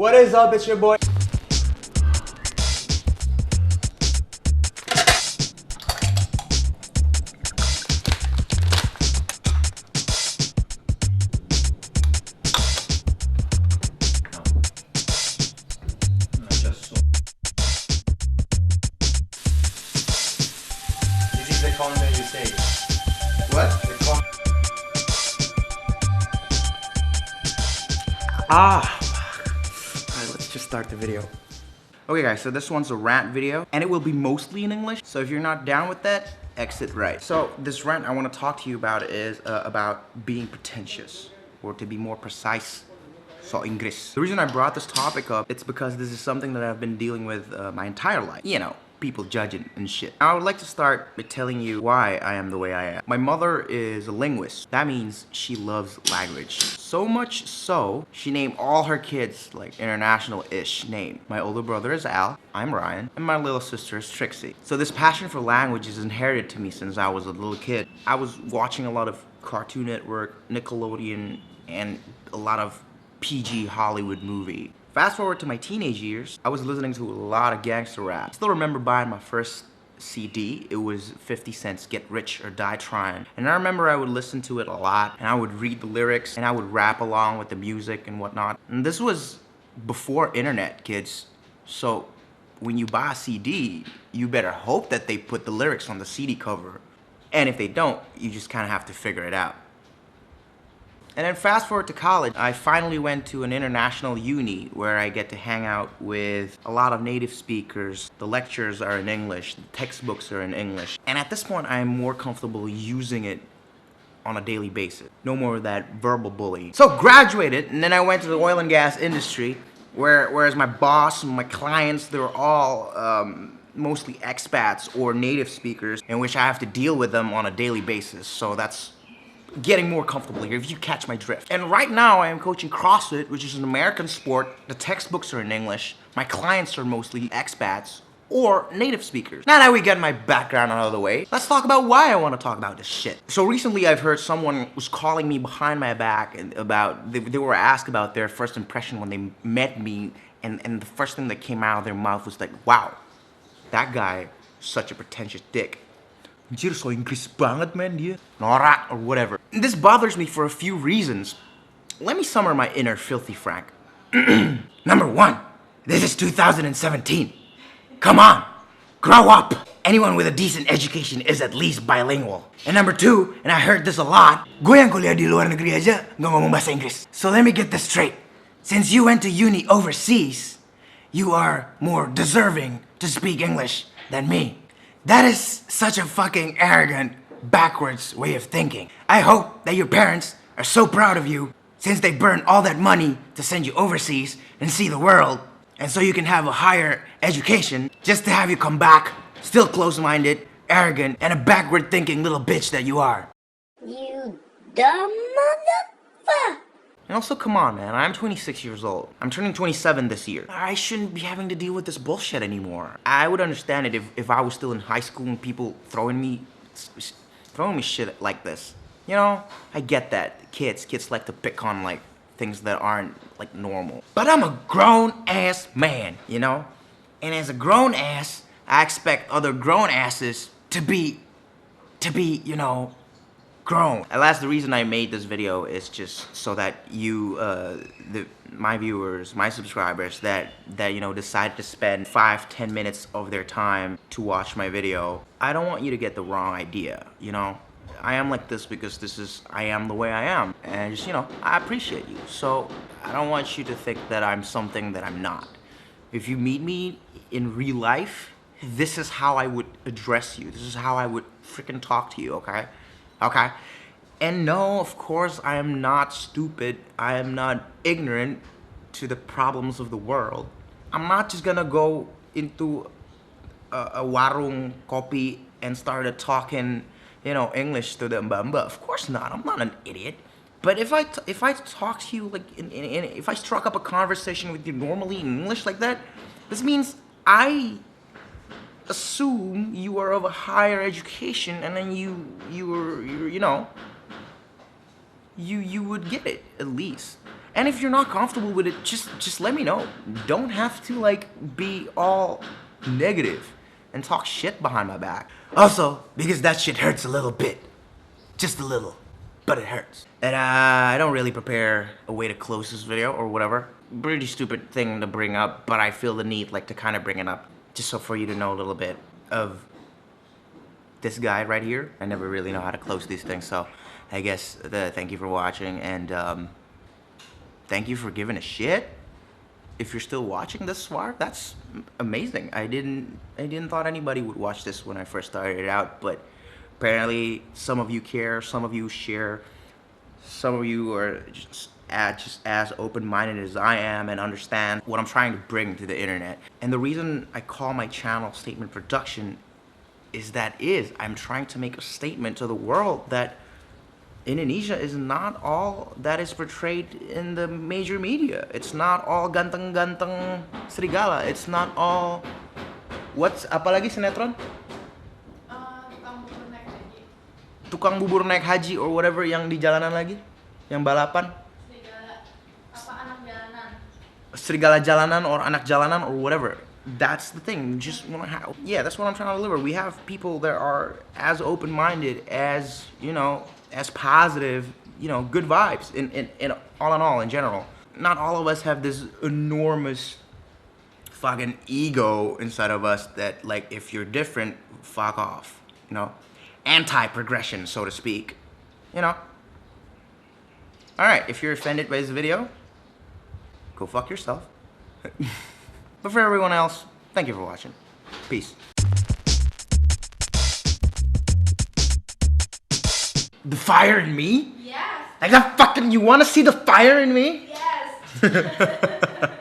What is up? It's your boy. This is the comment you say. What? Alright, let's just start the video. Okay guys, so this one's a rant video and it will be mostly in English. So if you're not down with that, exit right. So this rant I want to talk to you about is about being pretentious, or to be more precise, Sok Inggris. The reason I brought this topic up, it's because this is something that I've been dealing with my entire life. You know, people judging and shit. I would like to start by telling you why I am the way I am. My mother is a linguist. That means she loves language. So much so, she named all her kids like international-ish name. My older brother is Al, I'm Ryan, and my little sister is Trixie. So this passion for language is inherited to me since I was a little kid. I was watching a lot of Cartoon Network, Nickelodeon, and a lot of PG Hollywood movie. Fast forward to my teenage years, I was listening to a lot of gangster rap. I still remember buying my first CD. It was 50 Cent's Get Rich or Die Trying. And I remember I would listen to it a lot, and I would read the lyrics, and I would rap along with the music and whatnot. And this was before internet, kids. So when you buy a CD, you better hope that they put the lyrics on the CD cover. And if they don't, you just kind of have to figure it out. And then fast forward to college, I finally went to an international uni where I get to hang out with a lot of native speakers. The lectures are in English, the textbooks are in English. And at this point, I'm more comfortable using it on a daily basis. No more of that verbal bullying. So graduated, and then I went to the oil and gas industry, whereas my boss and my clients, they were all mostly expats or native speakers, in which I have to deal with them on a daily basis. So that's getting more comfortable here, if you catch my drift. And right now I am coaching CrossFit, which is an American sport. The textbooks are in English. My clients are mostly expats or native speakers. Now that we get my background out of the way, let's talk about why I want to talk about this shit. So recently I've heard someone was calling me behind my back and they were asked about their first impression when they met me, and the first thing that came out of their mouth was like, wow, that guy is such a pretentious dick. Anjir, Sok Inggris banget man dia. Norak or whatever. This bothers me for a few reasons. Let me summon my inner filthy Frank. Number one, this is 2017. Come on, grow up. Anyone with a decent education is at least bilingual. And number two, and I heard this a lot, gue yang kuliah di luar negeri aja nggak ngomong bahasa Inggris. So let me get this straight. Since you went to uni overseas, you are more deserving to speak English than me. That is such a fucking arrogant, backwards way of thinking. I hope that your parents are so proud of you since they burned all that money to send you overseas and see the world, and so you can have a higher education, just to have you come back, still close-minded, arrogant, and a backward-thinking little bitch that you are. You dumb motherfucker! And also, come on, man, I'm 26 years old. I'm turning 27 this year. I shouldn't be having to deal with this bullshit anymore. I would understand it if I was still in high school and people throwing me shit like this. You know, I get that. Kids like to pick on, like, things that aren't, like, normal. But I'm a grown-ass man, you know? And as a grown-ass, I expect other grown-asses to be, you know, grown. At last, the reason I made this video is just so that you, my viewers, my subscribers that you know decide to spend 5-10 minutes of their time to watch my video, I don't want you to get the wrong idea. You know, I am like this because I am the way I am, and just, you know, I appreciate you. So I don't want you to think that I'm something that I'm not. If you meet me in real life, this is how I would address you. This is how I would freaking talk to you. Okay. Okay? And no, of course, I am not stupid. I am not ignorant to the problems of the world. I'm not just gonna go into a warung kopi and start talking, you know, English to the mbamba. Of course not. I'm not an idiot. But if I talk to you like if I struck up a conversation with you normally in English like that, this means I assume you are of a higher education, and then you know, you would get it at least. And if you're not comfortable with it, just let me know. Don't have to like be all negative and talk shit behind my back. Also, because that shit hurts a little bit. Just a little. But it hurts. And I don't really prepare a way to close this video or whatever. Pretty stupid thing to bring up, but I feel the need like to kind of bring it up. Just so for you to know a little bit of this guy right here. I never really know how to close these things, so I guess thank you for watching, and thank you for giving a shit. If you're still watching this far, that's amazing. I didn't thought anybody would watch this when I first started it out, but apparently some of you care, some of you share, some of you are just as open-minded as I am and understand what I'm trying to bring to the internet. And the reason I call my channel Statement Production is I'm trying to make a statement to the world that Indonesia is not all that is portrayed in the major media. It's not all ganteng-ganteng serigala. It's not all... What's... Apalagi sinetron? Tukang bubur naik haji or whatever yang di jalanan lagi? Yang balapan? Serigala jalanan or anak jalanan or whatever. That's the thing. Just wanna have, yeah, that's what I'm trying to deliver. We have people that are as open-minded, as, you know, as positive, you know, good vibes in all in general. Not all of us have this enormous fucking ego inside of us that, like, if you're different, fuck off, you know? Anti-progression, so to speak, you know? Alright, if you're offended by this video, go fuck yourself. But for everyone else, thank you for watching. Peace. The fire in me? Yes. Like that fucking, you wanna see the fire in me? Yes.